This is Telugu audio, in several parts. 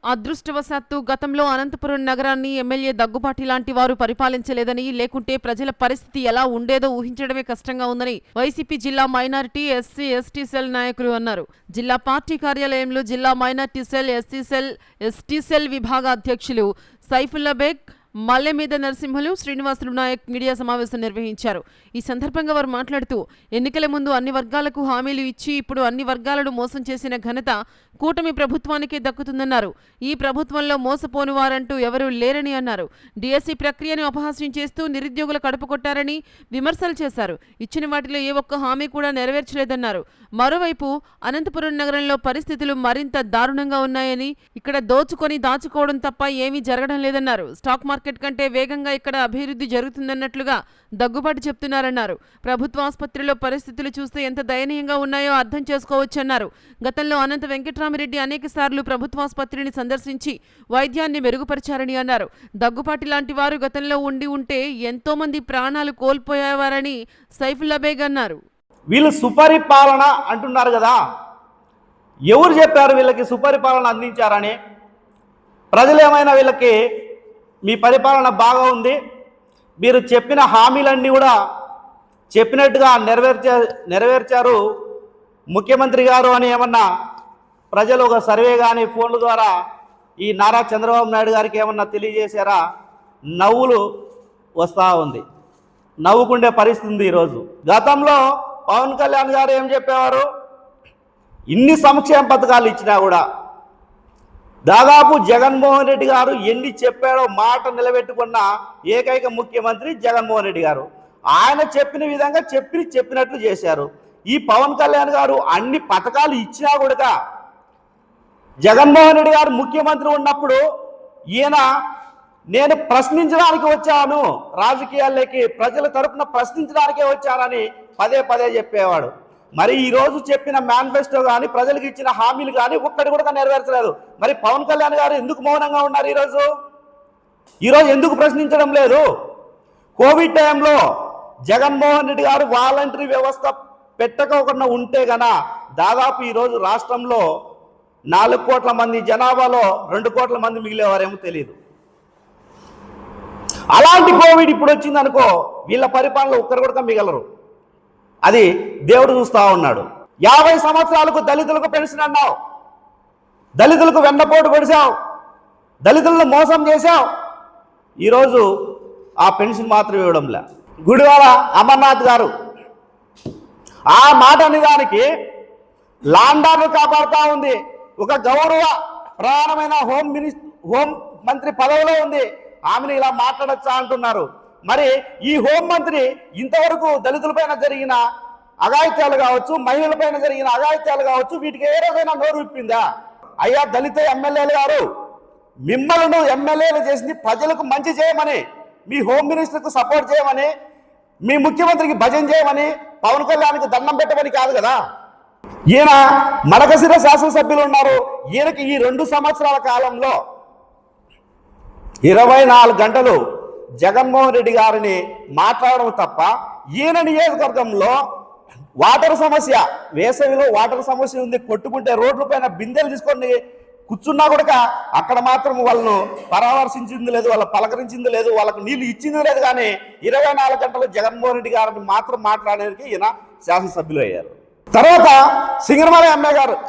అదృష్టవశాత్తు గతంలో అనంతపురం నగరాన్ని ఎమ్మెల్యే దగ్గుబాటి లాంటి వారు పరిపాలించలేదని, లేకుంటే ప్రజల పరిస్థితి ఎలా ఉండేదో ఊహించడమే కష్టంగా ఉందని వైసీపీ జిల్లా మైనారిటీ ఎస్సీ ఎస్టీ సెల్ నాయకులు అన్నారు. జిల్లా పార్టీ కార్యాలయంలో జిల్లా minority cell, SC cell, ST cell విభాగ అధ్యక్షులు సైఫుల్లా బేగ్, మల్లెమీద నరసింహులు, శ్రీనివాసులు నాయక్ మీడియా సమావేశం నిర్వహించారు. ఈ సందర్భంగా వారు మాట్లాడుతూ, ఎన్నికల ముందు అన్ని వర్గాలకు హామీలు ఇచ్చి ఇప్పుడు అన్ని వర్గాలను మోసం చేసిన ఘనత కూటమి ప్రభుత్వానికే దక్కుతుందన్నారు. ఈ ప్రభుత్వంలో మోసపోని వారంటూ ఎవరూ లేరని అన్నారు. డిఎస్సి ప్రక్రియను అపహాస్యం చేస్తూ నిరుద్యోగుల కడుపు కొట్టారని విమర్శలు చేశారు. ఇచ్చిన వాటిలో ఏ ఒక్క హామీ కూడా నెరవేర్చలేదన్నారు. మరోవైపు అనంతపురం నగరంలో పరిస్థితులు మరింత దారుణంగా ఉన్నాయని, ఇక్కడ దోచుకొని దాచుకోవడం తప్ప ఏమీ జరగడం లేదన్నారు. స్టాక్ మార్కెట్ కంటే వేగంగా ఇక్కడ అభివృద్ధి జరుగుతుందన్నట్లుగా దగ్గుబాటి చెప్తున్నారన్నారు. ప్రభుత్వ ఆసుపత్రిలో పరిస్థితులు చూస్తే ఎంత దయనీయంగా ఉన్నాయో అర్థం చేసుకోవచ్చన్నారు. గతంలో అనంత వెంకట్రామిరెడ్డి అనేక సార్లు ప్రభుత్వ ఆసుపత్రిని సందర్శించి వైద్యాన్ని మెరుగుపరిచారని అన్నారు. దగ్గుబాటి లాంటి వారు గతంలో ఉంటే ఎంతో మంది ప్రాణాలు కోల్పోయేవారని సైఫుల్లా బేగ్ అన్నారు. వీళ్ళు సుపరిపాలన అంటున్నారు కదా, ఎవరు చెప్పారు వీళ్ళకి సుపరిపాలన అందించారని? ప్రజలు ఏమైనా వీళ్ళకి మీ పరిపాలన బాగా ఉంది, మీరు చెప్పిన హామీలన్నీ కూడా చెప్పినట్టుగా నెరవేర్చారు ముఖ్యమంత్రి గారు అని ఏమన్నా ప్రజలు ఒక సర్వే కానీ ఫోన్ల ద్వారా ఈ నారా చంద్రబాబు నాయుడు గారికి ఏమన్నా తెలియజేశారా? నవ్వులు వస్తూ ఉంది, నవ్వుకుండే పరిస్థితి ఉంది ఈరోజు. గతంలో పవన్ కళ్యాణ్ గారు ఏం చెప్పేవారు? ఇన్ని సంక్షేమ పథకాలు ఇచ్చినా కూడా దాదాపు జగన్మోహన్ రెడ్డి గారు ఎన్ని చెప్పాడో మాట నిలబెట్టుకున్న ఏకైక ముఖ్యమంత్రి జగన్మోహన్ రెడ్డి గారు. ఆయన చెప్పిన విధంగా చెప్పినట్లు చేశారు. ఈ పవన్ కళ్యాణ్ గారు అన్ని పథకాలు ఇచ్చినా కూడా జగన్మోహన్ రెడ్డి గారు ముఖ్యమంత్రి ఉన్నప్పుడు ఈయన నేను ప్రశ్నించడానికి వచ్చాను, రాజకీయాల్లోకి ప్రజల తరపున ప్రశ్నించడానికే వచ్చానని పదే పదే చెప్పేవాడు. మరి ఈరోజు చెప్పిన మేనిఫెస్టో కానీ ప్రజలకు ఇచ్చిన హామీలు కానీ ఒక్కటి కూడా నెరవేర్చలేదు. మరి పవన్ కళ్యాణ్ గారు ఎందుకు మౌనంగా ఉన్నారు? ఈరోజు ఎందుకు ప్రశ్నించడం లేదు? కోవిడ్ టైంలో జగన్మోహన్ రెడ్డి గారు వాలంటరీ వ్యవస్థ పెట్టకుండా ఉంటే గన దాదాపు ఈరోజు రాష్ట్రంలో 4 కోట్ల మంది జనాభాలో 2 కోట్ల మంది మిగిలేవారేమో తెలియదు. అలాంటి కోవిడ్ ఇప్పుడు వచ్చిందనుకో, వీళ్ళ పరిపాలనలో ఒక్కరు కూడా మిగలరు. అది దేవుడు చూస్తూ ఉన్నాడు. 50 సంవత్సరాలకు దళితులకు పెన్షన్ అన్నావు, దళితులకు వెన్నపోటు పెడిచావు, దళితులను మోసం చేశావు. ఈరోజు ఆ పెన్షన్ మాత్రం ఇవ్వడంలే. గుడివాడ అమర్నాథ్ గారు ఆ మాట అనేదానికి లాండాను కాపాడుతూ ఉంది. ఒక గౌరవ ప్రధానమైన హోం మంత్రి పదవిలో ఉంది, ఆమెను ఇలా మాట్లాడచ్చా అంటున్నారు. మరి ఈ హోంమంత్రి ఇంతవరకు దళితులపైన జరిగిన అఘాయిత్యాలు కావచ్చు, మహిళలపైన జరిగిన అఘాయిత్యాలు కావచ్చు, వీటికి ఏ రోజైనా నోరు విప్పిందా? అయ్యా దళిత ఎమ్మెల్యేలు గారు, మిమ్మల్ని ఎమ్మెల్యేలు చేసింది ప్రజలకు మంచి చేయమని, మీ హోమ్ మినిస్టర్కు సపోర్ట్ చేయమని, మీ ముఖ్యమంత్రికి భజన చేయమని, పవన్ కళ్యాణ్కి దండం పెట్టమని కాదు కదా. ఈయన మడకశిర శాసనసభ్యులు ఉన్నారు. ఈయనకి ఈ 2 సంవత్సరాల కాలంలో 24 గంటలు జగన్మోహన్ రెడ్డి గారిని మాట్లాడడం తప్ప ఈయన నియోజకవర్గంలో వాటర్ సమస్య, వేసవిలో వాటర్ సమస్య ఉంది, కొట్టుకుంటే రోడ్ల పైన బిందెలు తీసుకొని కూర్చున్నా కూడా అక్కడ మాత్రం వాళ్ళను పరామర్శించింది లేదు, వాళ్ళ పలకరించింది లేదు, వాళ్ళకు నీళ్లు ఇచ్చింది లేదు. కానీ 24 గంటలు జగన్మోహన్ రెడ్డి గారిని మాత్రం మాట్లాడడానికి ఈయన శాసనసభ్యులు అయ్యారు. తర్వాత సింగనమల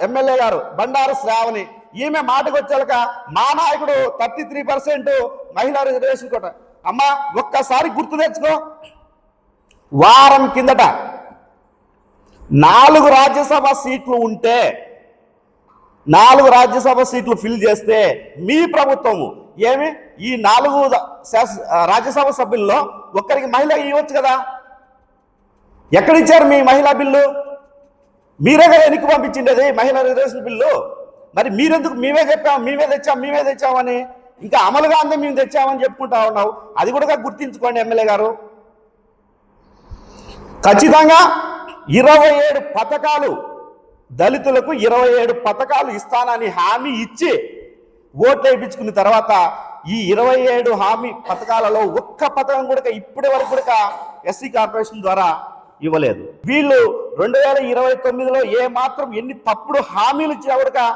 ఎమ్మెల్యే గారు బండారు శ్రావణి, ఈమె మాటకు వచ్చాక మా నాయకుడు 33% మహిళా రిజర్వేషన్ కోట. అమ్మా ఒక్కసారి గుర్తు తెచ్చుకో, వారం కిందట 4 రాజ్యసభ సీట్లు ఉంటే 4 రాజ్యసభ సీట్లు ఫిల్ చేస్తే మీ ప్రభుత్వము ఈ 4 రాజ్యసభ సభ్యుల్లో ఒక్కరికి మహిళ ఇవ్వచ్చు కదా. ఎక్కడిచ్చారు మీ మహిళా బిల్లు? మీరే కదా ఎన్నిక పంపించిండేది మహిళా రిజర్వేషన్ బిల్లు. మరి మీరెందుకు మేమే తెచ్చామని ఇంకా అమలుగా అందే మేము తెచ్చామని చెప్పుకుంటా ఉన్నావు? అది కూడా గుర్తించుకోండి ఎమ్మెల్యే గారు. ఖచ్చితంగా 27 పథకాలు, దళితులకు 27 పథకాలు ఇస్తానని హామీ ఇచ్చి ఓట్లు వేయించుకున్న తర్వాత ఈ 27 హామీ పథకాలలో ఒక్క పథకం కూడా ఇప్పటి వరకు కూడా ఎస్సీ కార్పొరేషన్ ద్వారా ఇవ్వలేదు. వీళ్ళు 2029లో ఏ మాత్రం ఎన్ని తప్పుడు హామీలు ఇచ్చినా కూడా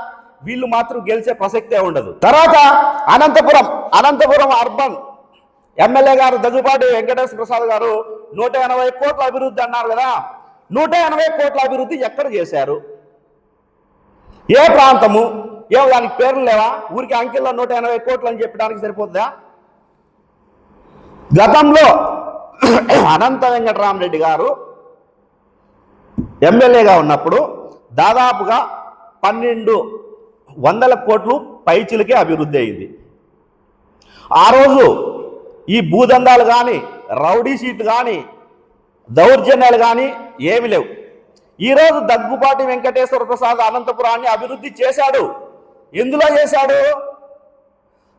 వీళ్ళు మాత్రం గెలిచే ప్రసక్తే ఉండదు. తర్వాత అనంతపురం అర్బన్ ఎమ్మెల్యే గారు దగ్గుబాటి వెంకటేశ్వర ప్రసాద్ గారు 180 కోట్ల అభివృద్ధి అన్నారు కదా. 180 కోట్ల అభివృద్ధి ఎక్కడ చేశారు? ఏ ప్రాంతము? ఏమో దానికి పేర్లు లేవా? ఊరికి అంకెల్లో 180 కోట్లు అని చెప్పడానికి సరిపోతుందా? గతంలో అనంత వెంకటరామరెడ్డి గారు ఎమ్మెల్యేగా ఉన్నప్పుడు దాదాపుగా 1200 కోట్లు పైచిలకే అభివృద్ధి అయింది. ఆ రోజు ఈ భూదందాలు కానీ, రౌడీ షీట్లు కానీ, దౌర్జన్యాలు కానీ ఏమి లేవు. ఈరోజు దగ్గుబాటి వెంకటేశ్వర ప్రసాద్ అనంతపురాన్ని అభివృద్ధి చేశాడు. ఎందులో చేశాడు?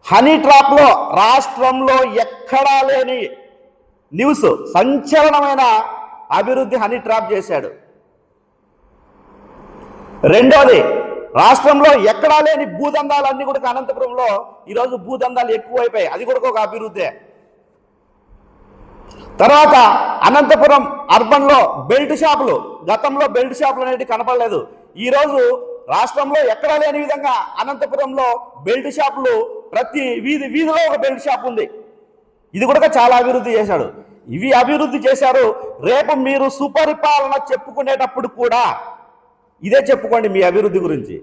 హనీ ట్రాప్లో రాష్ట్రంలో ఎక్కడా లేని న్యూస్, సంచలనమైన అభివృద్ధి హనీ ట్రాప్ చేశాడు. రెండోది, రాష్ట్రంలో ఎక్కడా లేని భూదందాలన్నీ కూడా అనంతపురంలో ఈరోజు భూదందాలు ఎక్కువైపోయాయి. అది కూడా ఒక అభివృద్ధే. తర్వాత అనంతపురం అర్బన్లో బెల్ట్ షాపులు, గతంలో బెల్ట్ షాపులు అనేవి కనపడలేదు. ఈరోజు రాష్ట్రంలో ఎక్కడా లేని విధంగా అనంతపురంలో బెల్ట్ షాపులు, ప్రతి వీధిలో ఒక బెల్ట్ షాప్ ఉంది. ఇది కూడా చాలా అభివృద్ధి చేశాడు. ఇవి అభివృద్ధి చేశారు. రేపు మీరు సుపరిపాలన చెప్పుకునేటప్పుడు కూడా ఇదే చెప్పుకోండి మీ అభివృద్ధి గురించి.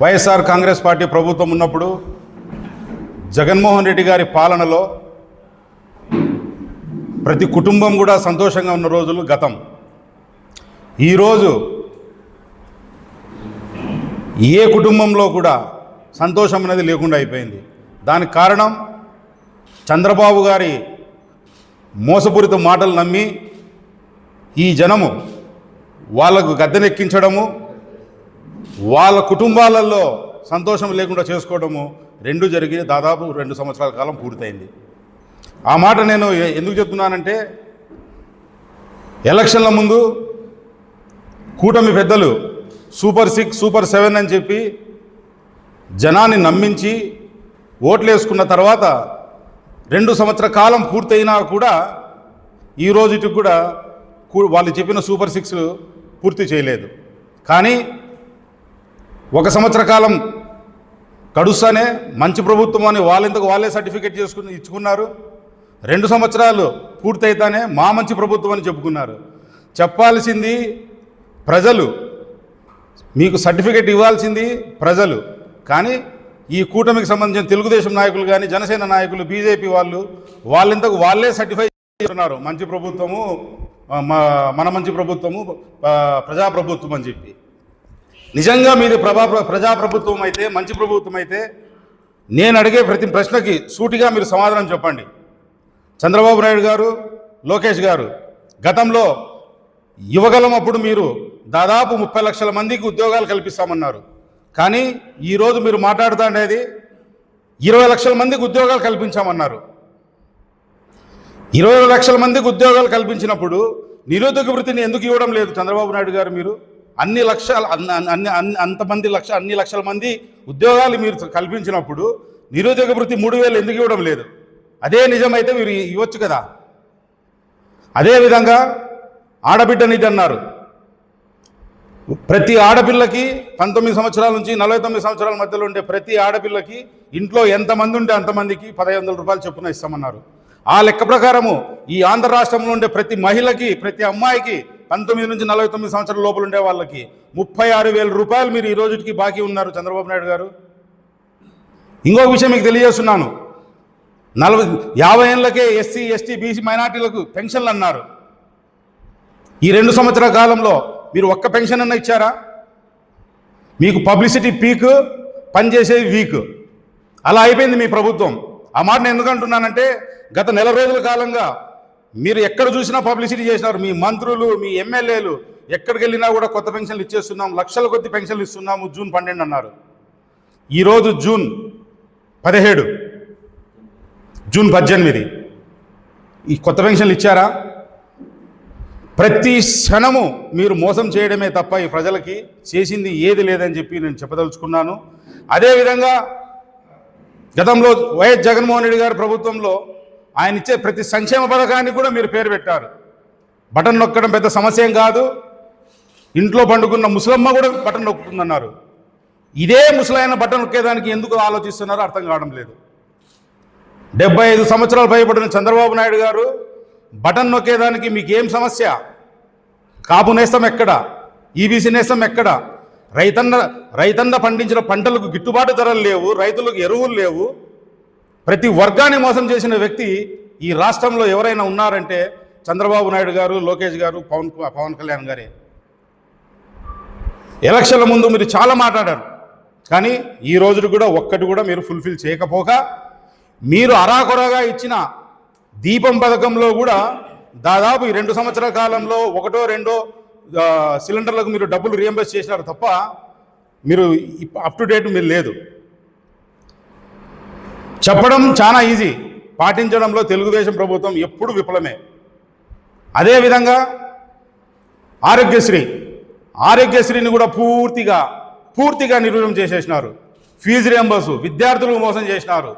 వైఎస్ఆర్ కాంగ్రెస్ పార్టీ ప్రభుత్వం ఉన్నప్పుడు జగన్మోహన్ రెడ్డి గారి పాలనలో ప్రతి కుటుంబం కూడా సంతోషంగా ఉన్న రోజులు గతం. ఈరోజు ఏ కుటుంబంలో కూడా సంతోషం అనేది లేకుండా అయిపోయింది. దానికి కారణం చంద్రబాబు గారి మోసపూరిత మాటలు నమ్మి ఈ జనము వాళ్ళకు గద్దెనెక్కించడము, వాళ్ళ కుటుంబాలలో సంతోషం లేకుండా చేసుకోవడము రెండు జరిగి దాదాపు 2 సంవత్సరాల కాలం పూర్తయింది. ఆ మాట నేను ఎందుకు చెప్తున్నానంటే, ఎలక్షన్ల ముందు కూటమి పెద్దలు సూపర్ 6, సూపర్ 7 అని చెప్పి జనాన్ని నమ్మించి ఓట్లేసుకున్న తర్వాత 2 సంవత్సరాల కాలం పూర్తయినా కూడా ఈ రోజుకి కూడా వాళ్ళు చెప్పిన సూపర్ 6 పూర్తి చేయలేదు. కానీ 1 సంవత్సర కాలం గడుస్తానే మంచి ప్రభుత్వం అని వాళ్ళంతకు వాళ్ళే సర్టిఫికేట్ ఇచ్చుకున్నారు. 2 సంవత్సరాలు పూర్తయితానే మా మంచి ప్రభుత్వం అని చెప్పుకున్నారు. చెప్పాల్సింది ప్రజలు, మీకు సర్టిఫికేట్ ఇవ్వాల్సింది ప్రజలు. కానీ ఈ కూటమికి సంబంధించిన తెలుగుదేశం నాయకులు కానీ, జనసేన నాయకులు, బీజేపీ వాళ్ళంతకు వాళ్ళే సర్టిఫై చేస్తున్నారు మంచి ప్రభుత్వము, మన మంచి ప్రభుత్వము, ప్రజాప్రభుత్వం అని చెప్పి. నిజంగా మీది ప్రజాప్రభుత్వం అయితే, మంచి ప్రభుత్వం అయితే నేను అడిగే ప్రతి ప్రశ్నకి సూటిగా మీరు సమాధానం చెప్పండి. చంద్రబాబు నాయుడు గారు, లోకేష్ గారు గతంలో యువగలం అప్పుడు మీరు దాదాపు 30 లక్షల మందికి ఉద్యోగాలు కల్పిస్తామన్నారు. కానీ ఈరోజు మీరు మాట్లాడుతుండేది 20 లక్షల మందికి ఉద్యోగాలు కల్పించామన్నారు. 20 లక్షల మందికి ఉద్యోగాలు కల్పించినప్పుడు నిరుద్యోగ వృత్తిని ఎందుకు ఇవ్వడం లేదు చంద్రబాబు నాయుడు గారు? మీరు అన్ని లక్షల మంది ఉద్యోగాలు మీరు కల్పించినప్పుడు నిరుద్యోగ వృత్తి 3,000 ఎందుకు ఇవ్వడం లేదు? అదే నిజమైతే మీరు ఇవ్వచ్చు కదా. అదేవిధంగా ఆడబిడ్డ నిధి అన్నారు. ప్రతి ఆడపిల్లకి 19 సంవత్సరాల నుంచి 49 సంవత్సరాల మధ్యలో ఉండే ప్రతి ఆడపిల్లకి ఇంట్లో ఎంతమంది ఉంటే అంతమందికి 1,500 రూపాయలు చొప్పున ఇస్తామన్నారు. ఆ లెక్క ప్రకారము ఈ ఆంధ్ర రాష్ట్రంలో ఉండే ప్రతి మహిళకి, ప్రతి అమ్మాయికి 19 నుంచి 49 సంవత్సరాల లోపల ఉండే వాళ్ళకి 36,000 రూపాయలు మీరు ఈ రోజుకి బాకీ ఉన్నారు చంద్రబాబు నాయుడు గారు. ఇంకో విషయం మీకు తెలియజేస్తున్నాను. 50 ఏళ్ళకే ఎస్సీ, ఎస్టీ, బీసీ మైనార్టీలకు పెన్షన్లు అన్నారు. ఈ 2 సంవత్సరాల కాలంలో మీరు ఒక్క పెన్షన్ అన్న ఇచ్చారా? మీకు పబ్లిసిటీ పీక్, పనిచేసేది వీక్, అలా అయిపోయింది మీ ప్రభుత్వం. ఆ మాట నేను ఎందుకంటున్నానంటే, గత 4 రోజుల కాలంగా మీరు ఎక్కడ చూసినా పబ్లిసిటీ చేసినారు. మీ మంత్రులు, మీ ఎమ్మెల్యేలు ఎక్కడికి వెళ్ళినా కూడా కొత్త పెన్షన్లు ఇచ్చేస్తున్నాం, లక్షల కొద్ది పెన్షన్లు ఇస్తున్నాము, జూన్ 12 అన్నారు. ఈరోజు జూన్ 17, జూన్ 18. ఈ కొత్త పెన్షన్లు ఇచ్చారా? ప్రతి క్షణము మీరు మోసం చేయడమే తప్ప ఈ ప్రజలకి చేసింది ఏది లేదని చెప్పి నేను చెప్పదలుచుకున్నాను. అదేవిధంగా గతంలో వైఎస్ జగన్మోహన్ రెడ్డి గారి ప్రభుత్వంలో ఆయన ఇచ్చే ప్రతి సంక్షేమ పథకానికి కూడా మీరు పేరు పెట్టారు. బటన్ నొక్కడం పెద్ద సమస్య ఏం కాదు, ఇంట్లో పండుకున్న ముసలమ్మ కూడా బటన్ నొక్కుతుందన్నారు. ఇదే ముసలైన బటన్ నొక్కేదానికి ఎందుకు ఆలోచిస్తున్నారో అర్థం కావడం లేదు. 75 సంవత్సరాలు పైబడిన చంద్రబాబు నాయుడు గారు బటన్ నొక్కేదానికి మీకేం సమస్య? కాపు నేస్తం ఎక్కడ? ఈబీసీ నేస్తం ఎక్కడ? రైతన్న పండించిన పంటలకు గిట్టుబాటు ధరలు లేవు, రైతులకు ఎరువులు లేవు. ప్రతి వర్గాన్ని మోసం చేసిన వ్యక్తి ఈ రాష్ట్రంలో ఎవరైనా ఉన్నారంటే చంద్రబాబు నాయుడు గారు, లోకేష్ గారు, పవన్ కళ్యాణ్ గారే. ఎలక్షన్ల ముందు మీరు చాలా మాట్లాడారు, కానీ ఈ రోజు కూడా ఒక్కటి కూడా మీరు ఫుల్ఫిల్ చేయకపోగా మీరు అరాకొరగా ఇచ్చిన దీపం పథకంలో కూడా దాదాపు ఈ 2 సంవత్సరాల కాలంలో 1-2 సిలిండర్లకు మీరు డబ్బులు రియంబర్స్ చేసినారు తప్ప మీరు అప్ టు డేట్ మీరు లేదు. చెప్పడం చాలా ఈజీ, పాటించడంలో తెలుగుదేశం ప్రభుత్వం ఎప్పుడు విఫలమే. అదేవిధంగా ఆరోగ్యశ్రీని కూడా పూర్తిగా నిర్వీర్యం చేసేసినారు. ఫీజు రియంబర్స్ విద్యార్థులకు మోసం చేసినారు.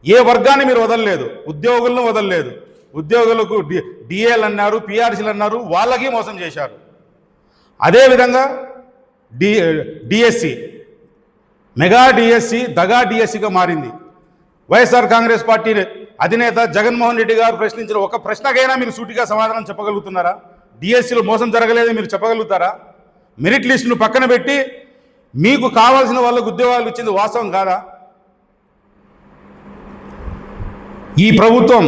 ఏ వర్గాన్ని మీరు వదలలేదు, ఉద్యోగులను వదలలేదు. ఉద్యోగులకు డిఏలు అన్నారు, పిఆర్సీలు అన్నారు, వాళ్ళకి మోసం చేశారు. అదేవిధంగా డిఎస్సి, మెగా డిఎస్సి దగా డిఎస్సిగా మారింది. వైఎస్ఆర్ కాంగ్రెస్ పార్టీ అధినేత జగన్మోహన్ రెడ్డి గారు ప్రశ్నించిన ఒక ప్రశ్నకైనా మీరు సూటిగా సమాధానం చెప్పగలుగుతున్నారా? డిఎస్సిలో మోసం జరగలేదని మీరు చెప్పగలుగుతారా? మెరిట్ లిస్టును పక్కన పెట్టి మీకు కావాల్సిన వాళ్ళకు ఉద్యోగాలు ఇచ్చింది వాస్తవం కాదా? ఈ ప్రభుత్వం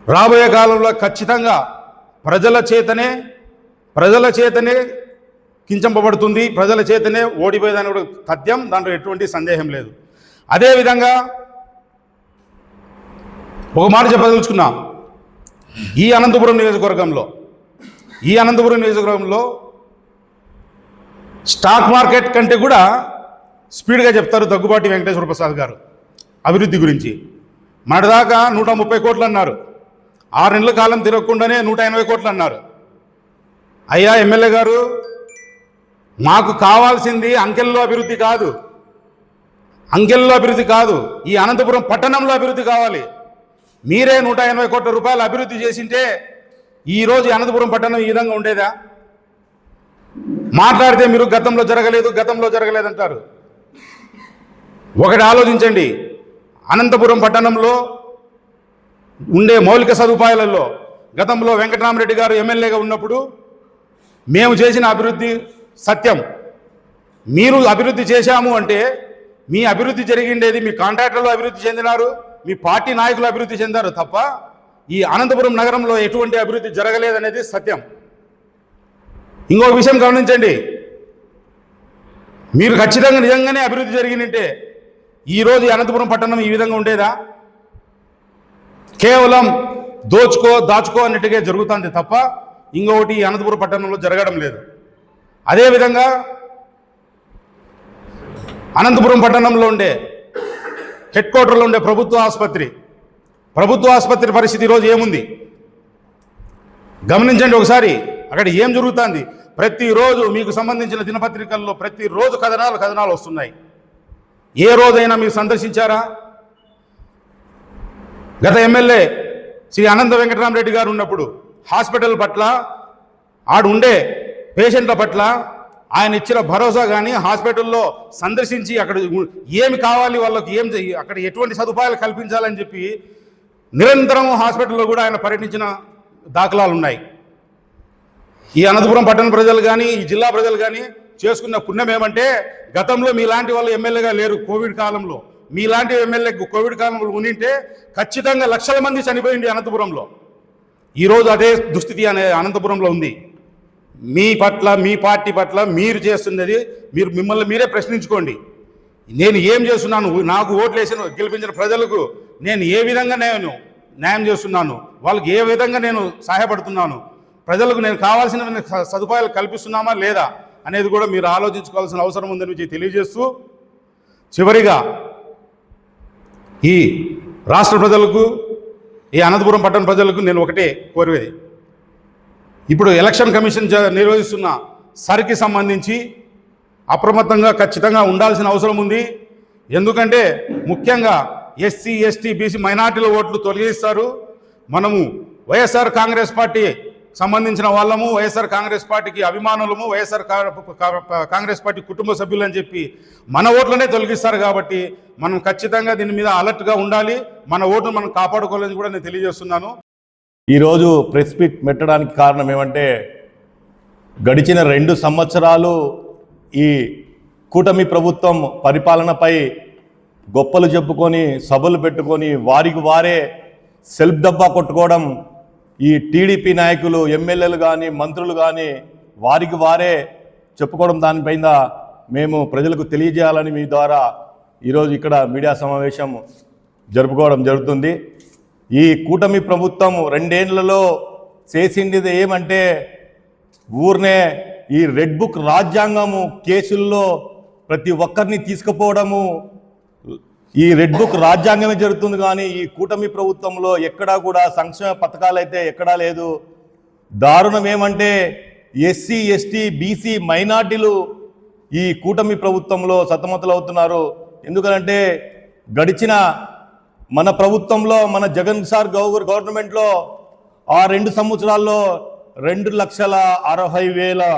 రాబోయే కాలంలో ఖచ్చితంగా ప్రజల చేతనే కించంపబడుతుంది, ప్రజల చేతనే ఓడిపోయేదాన్ని కూడా తథ్యం, దాంట్లో ఎటువంటి సందేహం లేదు. అదేవిధంగా ఒక మాట చెప్పదలుచుకున్నాం. ఈ అనంతపురం నియోజకవర్గంలో స్టాక్ మార్కెట్ కంటే కూడా స్పీడ్గా చెప్తారు దగ్గుబాటి వెంకటేశ్వర ప్రసాద్ గారు అభివృద్ధి గురించి. మనదాకా 130 కోట్లు అన్నారు, 6 నెలల కాలం తిరగకుండానే 180 కోట్లు అన్నారు. అయ్యా ఎమ్మెల్యే గారు, మాకు కావాల్సింది అంకెల్లో అభివృద్ధి కాదు, ఈ అనంతపురం పట్టణంలో అభివృద్ధి కావాలి. మీరే 180 కోట్ల రూపాయలు అభివృద్ధి చేసింటే ఈరోజు అనంతపురం పట్టణం ఈ విధంగా ఉండేదా? మాట్లాడితే మీరు గతంలో జరగలేదు అంటారు. ఒకటి ఆలోచించండి, అనంతపురం పట్టణంలో ఉండే మౌలిక సదుపాయాలలో గతంలో వెంకటరామరెడ్డి గారు ఎమ్మెల్యేగా ఉన్నప్పుడు మేము చేసిన అభివృద్ధి సత్యం. మీరు అభివృద్ధి చేశాము అంటే మీ అభివృద్ధి జరిగిండేది మీ కాంట్రాక్టర్లు అభివృద్ధి చెందినారు, మీ పార్టీ నాయకులు అభివృద్ధి చెందారు తప్ప ఈ అనంతపురం నగరంలో ఎటువంటి అభివృద్ధి జరగలేదనేది సత్యం. ఇంకో విషయం గమనించండి, మీరు ఖచ్చితంగా నిజంగానే అభివృద్ధి జరిగినంటే ఈరోజు అనంతపురం పట్టణం ఈ విధంగా ఉండేదా? కేవలం దాచుకో అన్నట్టుగా జరుగుతుంది తప్ప ఇంకొకటి అనంతపురం పట్టణంలో జరగడం లేదు. అదేవిధంగా అనంతపురం పట్టణంలో ఉండే హెడ్ క్వార్టర్లో ఉండే ప్రభుత్వ ఆసుపత్రి పరిస్థితి ఈరోజు ఏముంది గమనించండి ఒకసారి. అక్కడ ఏం జరుగుతుంది? ప్రతిరోజు మీకు సంబంధించిన దినపత్రికల్లో ప్రతిరోజు కథనాలు వస్తున్నాయి. ఏ రోజైనా మీరు సందర్శించారా? గత ఎమ్మెల్యే శ్రీ అనంత వెంకటరామరెడ్డి గారు ఉన్నప్పుడు హాస్పిటల్ పట్ల, ఆడుండే పేషెంట్ల పట్ల ఆయన ఇచ్చిన భరోసా కానీ, హాస్పిటల్లో సందర్శించి అక్కడ ఏమి కావాలి వాళ్ళకి, అక్కడ ఎటువంటి సదుపాయాలు కల్పించాలని చెప్పి నిరంతరం హాస్పిటల్లో కూడా ఆయన పర్యటించిన దాఖలాలు ఉన్నాయి. ఈ అనంతపురం పట్టణ ప్రజలు కానీ, ఈ జిల్లా ప్రజలు కానీ చేసుకున్న పుణ్యం ఏమంటే, గతంలో మీలాంటి వాళ్ళు ఎమ్మెల్యేగా లేరు. కోవిడ్ కాలంలో మీలాంటి ఎమ్మెల్యే కోవిడ్ కాలంలో ఉండింటే ఖచ్చితంగా లక్షల మంది చనిపోయింది అనంతపురంలో. ఈరోజు అదే దుస్థితి అనే అనంతపురంలో ఉంది. మీ పార్టీ పట్ల మీరు చేస్తున్నది మిమ్మల్ని మీరే ప్రశ్నించుకోండి. నేను ఏం చేస్తున్నాను? నాకు ఓట్లేసిన గెలిపించిన ప్రజలకు నేను ఏ విధంగా న్యాయం చేస్తున్నాను? వాళ్ళకి ఏ విధంగా నేను సహాయపడుతున్నాను? ప్రజలకు నేను కావాల్సిన సదుపాయాలు కల్పిస్తున్నామా లేదా అనేది కూడా మీరు ఆలోచించుకోవాల్సిన అవసరం ఉందని తెలియజేస్తూ, చివరిగా ఈ రాష్ట్ర ప్రజలకు, ఈ అనంతపురం పట్టణ ప్రజలకు నేను ఒకటే కోరేది, ఇప్పుడు ఎలక్షన్ కమిషన్ నిర్వహిస్తున్న సరికి సంబంధించి అప్రమత్తంగా ఖచ్చితంగా ఉండాల్సిన అవసరం ఉంది. ఎందుకంటే ముఖ్యంగా ఎస్సీ, ఎస్టీ, బీసీ మైనార్టీల ఓట్లు తొలగిస్తారు. మనము వైఎస్ఆర్ కాంగ్రెస్ పార్టీ సంబంధించిన వాళ్ళము, వైఎస్ఆర్ కాంగ్రెస్ పార్టీకి అభిమానులము, వైఎస్ఆర్ కాంగ్రెస్ పార్టీ కుటుంబ సభ్యులు అని చెప్పి మన ఓట్లనే తొలగిస్తారు. కాబట్టి మనం ఖచ్చితంగా దీని మీద అలర్ట్గా ఉండాలి, మన ఓటును మనం కాపాడుకోవాలని కూడా నేను తెలియజేస్తున్నాను. ఈరోజు ప్రెస్ మీట్ పెట్టడానికి కారణం ఏమంటే, గడిచిన 2 సంవత్సరాలు ఈ కూటమి ప్రభుత్వం పరిపాలనపై గొప్పలు చెప్పుకొని సభలు పెట్టుకొని వారికి వారే సెల్ఫ్ డబ్బా కొట్టుకోవడం, ఈ టీడీపీ నాయకులు ఎమ్మెల్యేలు కానీ మంత్రులు కానీ వారికి వారే చెప్పుకోవడం, దానిపైన మేము ప్రజలకు తెలియజేయాలని మీ ద్వారా ఈరోజు ఇక్కడ మీడియా సమావేశం జరుపుకోవడం జరుగుతుంది. ఈ కూటమి ప్రభుత్వం 2 ఏళ్లలో చేసింది ఏమంటే, ఊరినే ఈ రెడ్ బుక్ రాజ్యాంగము కేసుల్లో ప్రతి ఒక్కరిని తీసుకుపోవడము, ఈ రెడ్ బుక్ రాజ్యాంగమే జరుగుతుంది. కానీ ఈ కూటమి ప్రభుత్వంలో ఎక్కడా కూడా సంక్షేమ పథకాలు అయితే ఎక్కడా లేదు. దారుణం ఏమంటే, ఎస్సీ ఎస్టీ బీసీ మైనార్టీలు ఈ కూటమి ప్రభుత్వంలో సతమతలవుతున్నారు. ఎందుకంటే గడిచిన మన ప్రభుత్వంలో, మన జగన్ సార్ గవర్నమెంట్లో ఆ 2 సంవత్సరాల్లో 2,60,000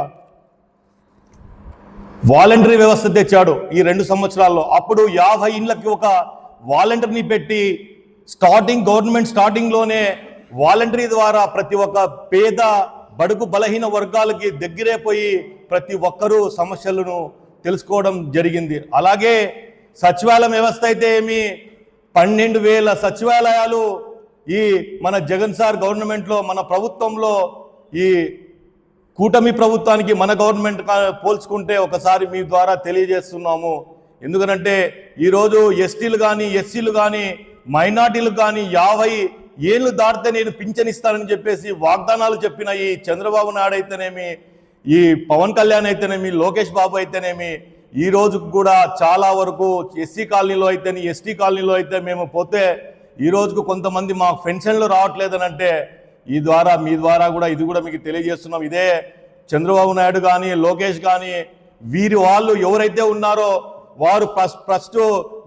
వాలంటరీ వ్యవస్థ తెచ్చాడు ఈ 2 సంవత్సరాల్లో. అప్పుడు 50 ఇండ్లకి ఒక వాలంటరీని పెట్టి గవర్నమెంట్ స్టార్టింగ్లోనే వాలంటరీ ద్వారా ప్రతి ఒక్క పేద బడుగు బలహీన వర్గాలకి దగ్గరే పోయి ప్రతి ఒక్కరూ సమస్యలను తెలుసుకోవడం జరిగింది. అలాగే సచివాలయం వ్యవస్థ అయితే ఏమి, 12,000 సచివాలయాలు ఈ మన జగన్ సార్ గవర్నమెంట్లో, మన ప్రభుత్వంలో, ఈ కూటమి ప్రభుత్వానికి మన గవర్నమెంట్ పోల్చుకుంటే ఒకసారి మీ ద్వారా తెలియజేస్తున్నాము. ఎందుకంటే ఈరోజు ఎస్టీలు కానీ ఎస్సీలు కానీ మైనార్టీలు కానీ 50 ఏళ్ళు దాటితే నేను పింఛన్ ఇస్తానని చెప్పేసి వాగ్దానాలు చెప్పిన ఈ చంద్రబాబు నాయుడు అయితేనేమి, ఈ పవన్ కళ్యాణ్ అయితేనేమి, లోకేష్ బాబు అయితేనేమి, ఈ రోజు కూడా చాలా వరకు ఎస్సీ కాలనీలో అయితేనే ఎస్టీ కాలనీలో అయితే మేము పోతే ఈ రోజుకు కొంతమంది మాకు పెన్షన్లు రావట్లేదని అంటే, మీ ద్వారా కూడా ఇది కూడా మీకు తెలియజేస్తున్నాం. ఇదే చంద్రబాబు నాయుడు కానీ లోకేష్ కానీ వాళ్ళు ఎవరైతే ఉన్నారో వారు ఫస్ట్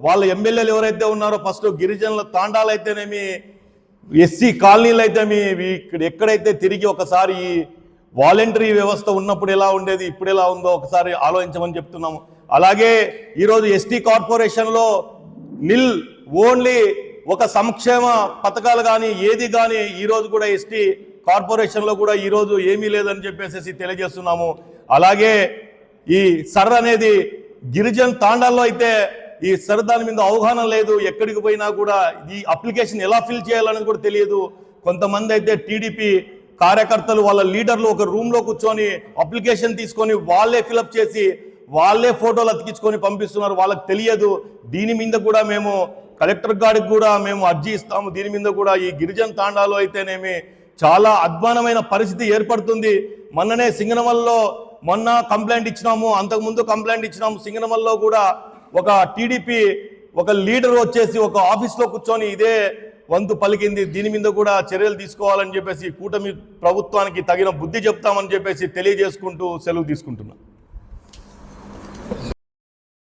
వాళ్ళ ఎమ్మెల్యేలు ఎవరైతే ఉన్నారో ఫస్ట్ గిరిజనుల తాండాలు అయితేనేమి, ఎస్సీ కాలనీలు అయితేమి, ఎక్కడైతే తిరిగి ఒకసారి ఈ వాలంటరీ వ్యవస్థ ఉన్నప్పుడు ఎలా ఉండేది, ఇప్పుడు ఎలా ఉందో ఒకసారి ఆలోచించమని చెప్తున్నాము. అలాగే ఈరోజు ఎస్టీ కార్పొరేషన్లో ఓన్లీ ఒక సంక్షేమ పథకాలు కానీ ఏది కానీ ఈరోజు కూడా ఎస్టీ కార్పొరేషన్లో కూడా ఈరోజు ఏమీ లేదని చెప్పేసి తెలియజేస్తున్నాము. అలాగే ఈ సర్ అనేది గిరిజన తాండాల్లో అయితే ఈ సర్ దాని మీద అవగాహన లేదు. ఎక్కడికి పోయినా కూడా ఈ అప్లికేషన్ ఎలా ఫిల్ చేయాలనేది కూడా తెలియదు. కొంతమంది అయితే టీడీపీ కార్యకర్తలు వాళ్ళ లీడర్లు ఒక రూమ్లో కూర్చొని అప్లికేషన్ తీసుకొని వాళ్ళే ఫిలప్ చేసి వాళ్ళే ఫోటోలు అతికించుకొని పంపిస్తున్నారు, వాళ్ళకి తెలియదు. దీని మీద కూడా మేము కలెక్టర్ గారికి కూడా మేము అర్జీ ఇస్తాము. దీని మీద కూడా ఈ గిరిజన తాండాలో అయితేనేమి చాలా అధ్వానమైన పరిస్థితి ఏర్పడుతుంది. మొన్ననే సింగనమల్లో కంప్లైంట్ ఇచ్చినాము, అంతకుముందు కంప్లైంట్ ఇచ్చినాము. సింగనమల్లో కూడా ఒక టీడీపీ ఒక లీడర్ వచ్చేసి ఒక ఆఫీస్లో కూర్చొని ఇదే వంతు పలికింది. దీని మీద కూడా చర్యలు తీసుకోవాలని చెప్పేసి కూటమి ప్రభుత్వానికి తగిన బుద్ధి చెప్తామని చెప్పేసి తెలియజేసుకుంటూ సెలవు తీసుకుంటున్నాం.